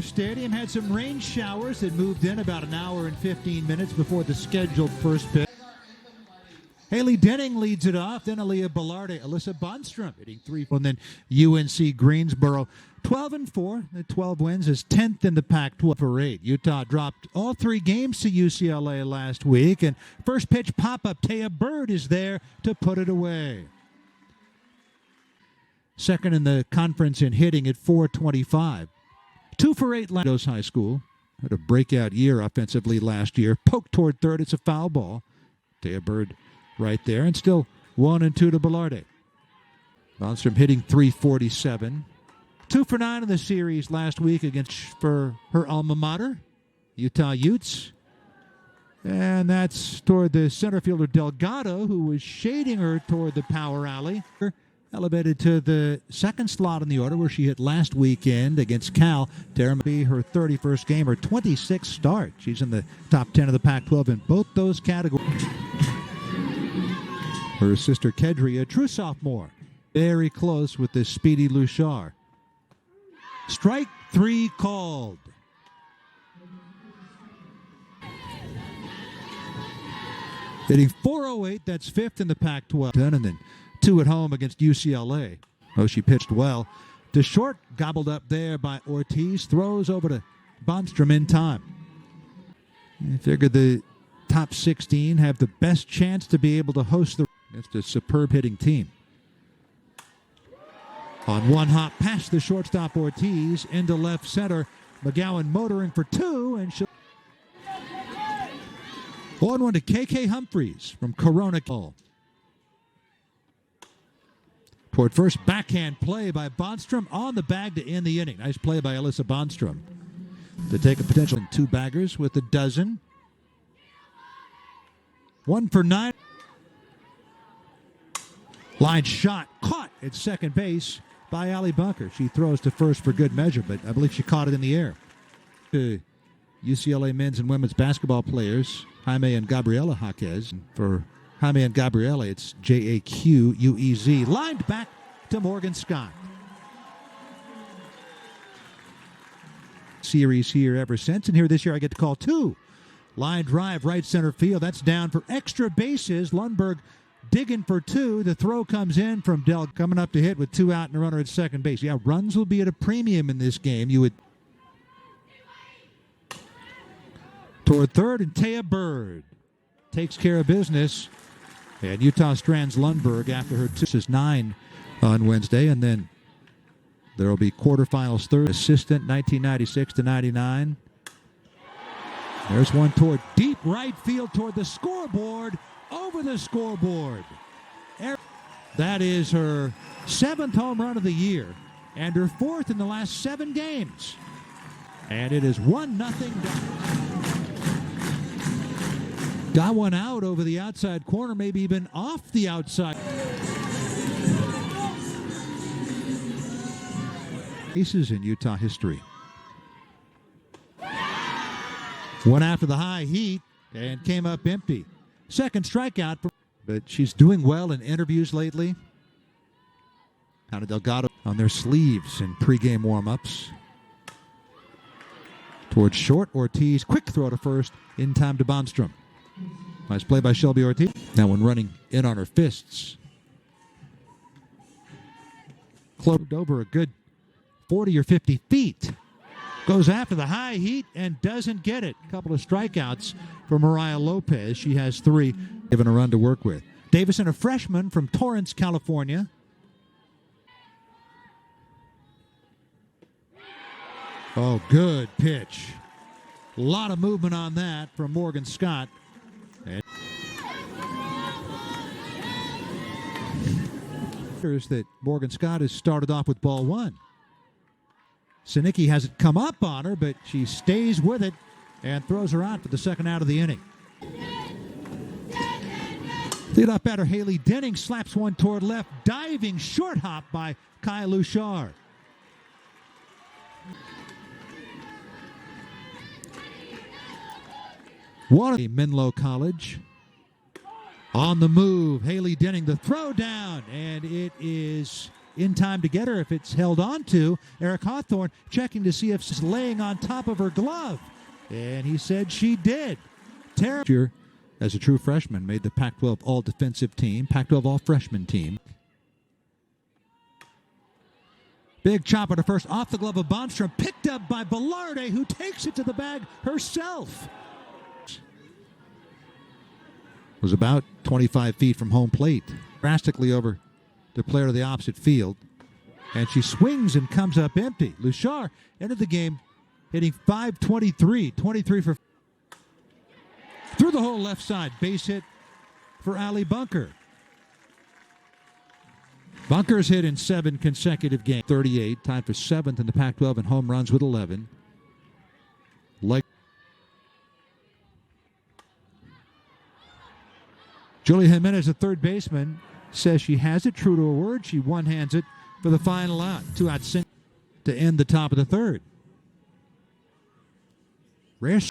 Stadium had some rain showers that moved in about an hour and 15 minutes before the scheduled first pitch. Haley Denning leads it off, then Aaliyah Bellarde, Alyssa Bonstrom hitting 3, and then UNC Greensboro 12-4. The 12 wins is 10th in the Pac-12 for 8. Utah dropped all 3 games to UCLA last week, and first pitch pop-up, Taya Bird is there to put it away. Second in the conference in hitting at .425. 2 for 8 Landos High School. Had a breakout year offensively last year. Poked toward third. It's a foul ball. Taya Bird right there. And still 1-2 to Bellarde. Bonstrom hitting .347. 2 for 9 in the series last week for her alma mater, Utah Utes. And that's toward the center fielder Delgado, who was shading her toward the power alley. Elevated to the second slot in the order where she hit last weekend against Cal. Tara may be her 31st game, her 26th start. She's in the top 10 of the Pac-12 in both those categories. Her sister Kedri, a true sophomore, very close with the speedy Luchar. Strike 3 called. Hitting .408, that's 5th in the Pac-12. And then 2 at home against UCLA. Oh, she pitched well. To short, gobbled up there by Ortiz. Throws over to Bonstrom in time. I figured the top 16 have the best chance to be able to host the... It's a superb hitting team. On one hop past the shortstop Ortiz into left center. McGowan motoring for 2 and she'll... 1-1 to KK Humphreys from Corona. Toward first, backhand play by Bonstrom on the bag to end the inning. Nice play by Alyssa Bonstrom to take a potential 2 baggers with a dozen. 1 for 9. Line shot caught at second base by Allie Bunker. She throws to first for good measure, but I believe she caught it in the air. The UCLA men's and women's basketball players, Jaime and Gabriela Jaquez, for Jaime and Gabriela, it's Jaquez. Lined back to Morgan Scott. Series here ever since, and here this year I get to call 2. Line drive, right center field. That's down for extra bases. Lundberg digging for 2. The throw comes in from Dell, coming up to hit with 2 out and a runner at second base. Yeah, runs will be at a premium in this game. You would... Toward third, and Taya Bird takes care of business. And Utah strands Lundberg after her 2-9 on Wednesday. And then there will be quarterfinals third. Assistant 1996-99. There's one toward deep right field toward the scoreboard. Over the scoreboard. That is her 7th home run of the year. And her 4th in the last 7 games. And it is 1-0. Got one out over the outside corner, maybe even off the outside. Aces in Utah history. One after the high heat and came up empty. Second strikeout, but she's doing well in interviews lately. Kind of Delgado on their sleeves in pregame warm-ups. Towards short, Ortiz, quick throw to first, in time to Bonstrom. Nice play by Shelby Ortiz. That one running in on her fists. Closed over a good 40 or 50 feet. Goes after the high heat and doesn't get it. A couple of strikeouts for Mariah Lopez. She has 3, given a run to work with. Davison, a freshman from Torrance, California. Oh, good pitch. A lot of movement on that from Morgan Scott. That Morgan Scott has started off with ball 1. Sinicki hasn't come up on her, but she stays with it and throws her out for the second out of the inning. Leadoff batter Haley Denning slaps one toward left. Diving short hop by Kai Luchar. Menlo College. On the move, Haley Denning, the throw down, and it is in time to get her if it's held on to. Eric Hawthorne checking to see if she's laying on top of her glove. And he said she did. Terrible. As a true freshman, made the Pac-12 all-defensive team, Pac-12 all-freshman team. Big chop on the first, off the glove of Bonstrom, picked up by Velarde, who takes it to the bag herself. Was about 25 feet from home plate, drastically over the player of the opposite field. And she swings and comes up empty. Luchar ended the game hitting .523, 23 for... Through the whole left side, base hit for Ali Bunker. Bunker's hit in 7 consecutive games, 38, tied for 7th in the Pac-12 in home runs with 11. Julia Jimenez, the third baseman, says she has it, true to her word. She one-hands it for the final out. 2-out single to end the top of the third. Rish.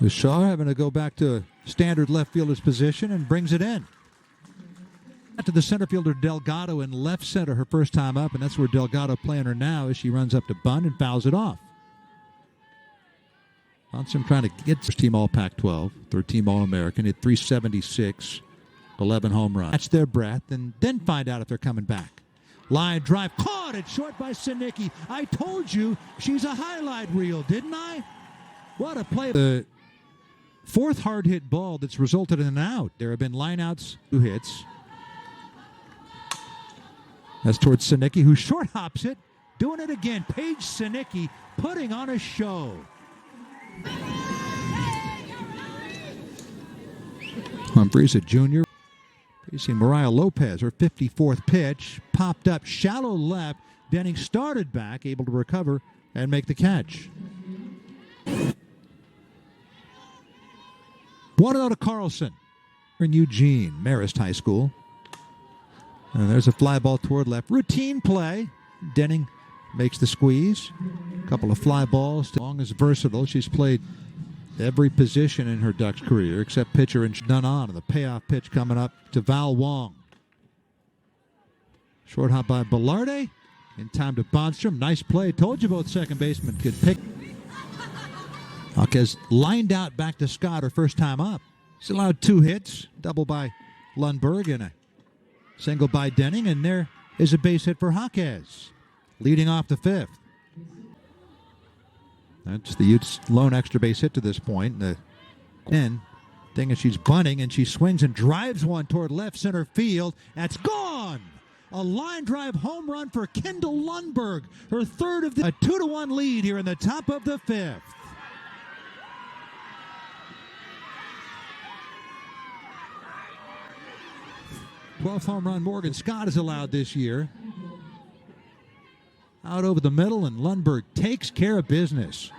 Shaw having to go back to standard left fielder's position and brings it in. To the center fielder Delgado in left center her first time up, and that's where Delgado playing her now as she runs up to bunt and fouls it off. Bonstrom trying to get first team all Pac-12, third team All-American, hit .376, 11 home runs. Catch their breath and then find out if they're coming back. Line drive, caught it short by Sinicki. I told you she's a highlight reel, didn't I? What a play. The fourth hard hit ball that's resulted in an out. There have been lineouts, 2 hits. That's towards Sinicki, who short hops it. Doing it again. Paige Sinicki putting on a show. Humphreys, a junior. Facing Mariah Lopez, her 54th pitch. Popped up shallow left. Denning started back, able to recover and make the catch. 1-0 to Carlson in Eugene, Marist High School. And there's a fly ball toward left. Routine play. Denning makes the squeeze. A couple of fly balls. Long as versatile. She's played every position in her Ducks career except pitcher and none on. And the payoff pitch coming up to Val Wong. Short hop by Velarde. In time to Bonstrom. Nice play. Told you both second basemen could pick. Hawkes lined out back to Scott her first time up. She's allowed 2 hits. Double by Lundberg and a single by Denning, and there is a base hit for Hawkes, leading off the 5th. That's the Utes' lone extra base hit to this point. The thing is she's bunting, and she swings and drives one toward left center field. That's gone! A line drive home run for Kendall Lundberg, her third of the... A 2-1 lead here in the top of the 5th. #12th home run Morgan Scott is allowed this year. Out over the middle, and Lundberg takes care of business.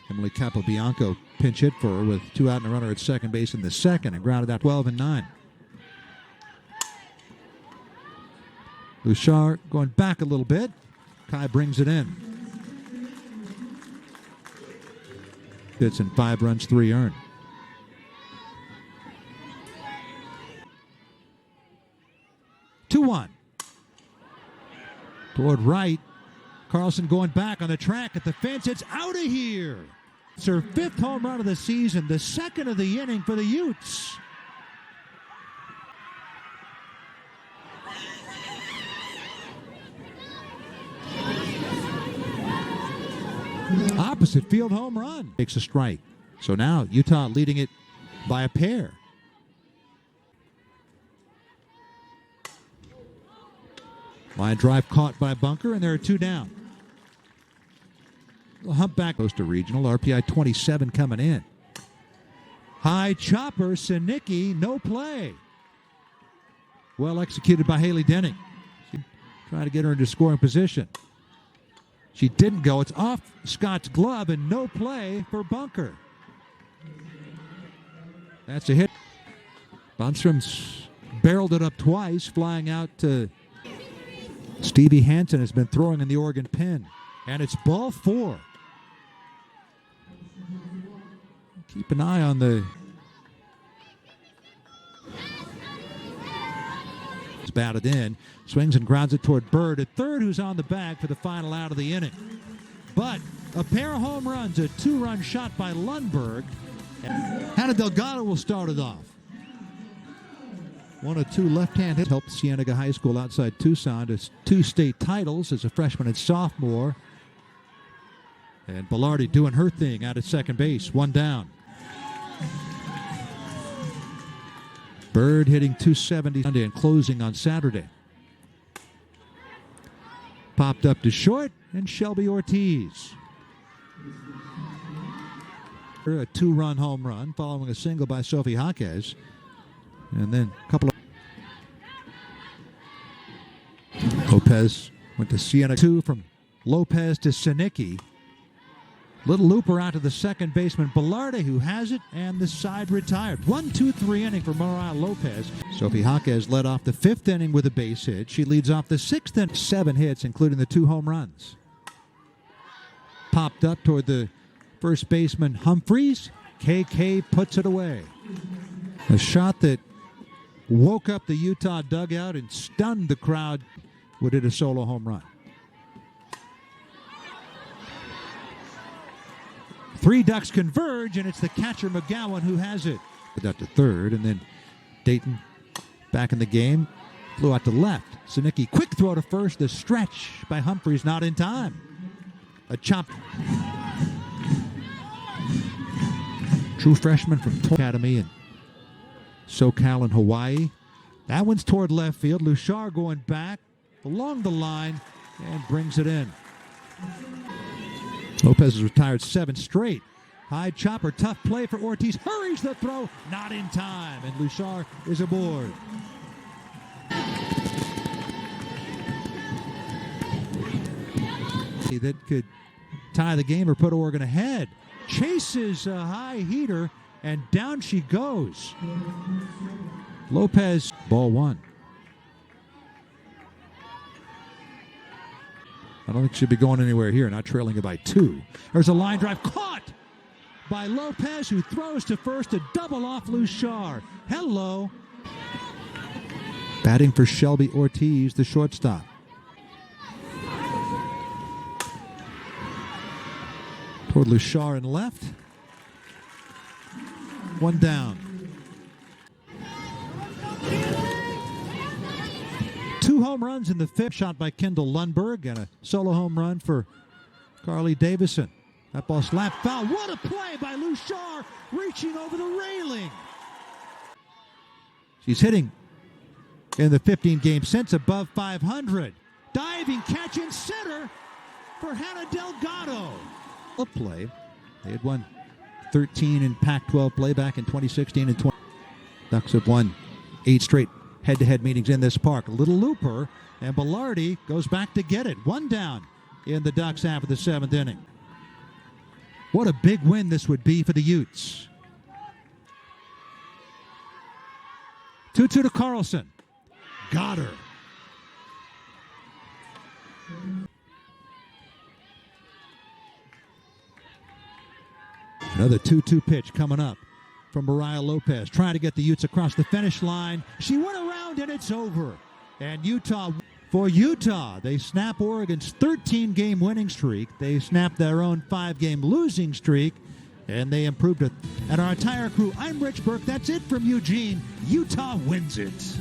Emily Capobianco pinch hit for her with 2 out and a runner at second base in the second and grounded out 12-9. Luchar going back a little bit. Kai brings it in. Hits in 5 runs, 3 earned. 2-1. Toward right. Carlson going back on the track at the fence. It's out of here. It's her 5th home run of the season, the 2nd of the inning for the Utes. Opposite field home run. Takes a strike. So now Utah leading it by a pair. Line drive caught by Bunker, and there are 2 down. The humpback goes to regional. RPI 27 coming in. High chopper, Sinicki, no play. Well executed by Haley Denning. Trying to get her into scoring position. She didn't go. It's off Scott's glove, and no play for Bunker. That's a hit. Bonstrom's barreled it up twice, flying out to... Stevie Hansen has been throwing in the Oregon pen, and it's ball 4. Keep an eye on the batted in. Swings and grounds it toward Bird at third, who's on the bag for the final out of the inning. But a pair of home runs, a 2-run shot by Lundberg. Hannah Delgado will start it off. One of two left-hand hits helped Cienega High School outside Tucson to 2 state titles as a freshman and sophomore. And Bellardi doing her thing out at second base, 1 down. Bird hitting 270 Sunday and closing on Saturday. Popped up to short, and Shelby Ortiz. A 2-run home run following a single by Sophie Jaquez. And then a couple of... Lopez went to Cienega. 2 from Lopez to Sinicki. Little looper out to the second baseman, Bellardi, who has it, and the side retired. 1-2-3 inning for Mariah Lopez. Sophie Jaquez led off the 5th inning with a base hit. She leads off the 6th inning, 7 hits, including the 2 home runs. Popped up toward the first baseman, Humphreys. KK puts it away. A shot that woke up the Utah dugout and stunned the crowd would hit a solo home run. 3 Ducks converge, and it's the catcher McGowan who has it. Out to third, and then Dayton back in the game. Flew out to left. Sinicki, quick throw to first. The stretch by Humphreys, not in time. A chop. True freshman from Academy in SoCal and Hawaii. That one's toward left field. Luchar going back along the line and brings it in. Lopez has retired 7 straight. High chopper, tough play for Ortiz. Hurries the throw, not in time, and Luchar is aboard. That could tie the game or put Oregon ahead. Chases a high heater, and down she goes. Lopez, ball 1. I don't think she'll be going anywhere here, not trailing it by 2. There's a line drive caught by Lopez, who throws to first to double off Luchar. Hello. Batting for Shelby Ortiz, the shortstop. Toward Luchar and left. 1 down. 2 home runs in the 5th, shot by Kendall Lundberg, and a solo home run for Carly Davison. That ball slapped foul. What a play by Luchar, reaching over the railing. She's hitting in the 15 games since above 500. Diving catch in center for Hannah Delgado. A play. They had won 13 in Pac-12 play back in 2016 and 20. Ducks have won 8 straight head-to-head meetings in this park. A little looper, and Bellardi goes back to get it. 1 down in the Ducks half of the 7th inning. What a big win this would be for the Utes. 2-2 to Carlson. Got her. Another 2-2 pitch coming up from Mariah Lopez, trying to get the Utes across the finish line. She went around, and it's over. And for Utah, they snap Oregon's 13-game winning streak. They snap their own 5-game losing streak, and they improved it. And our entire crew, I'm Rich Burke. That's it from Eugene. Utah wins it.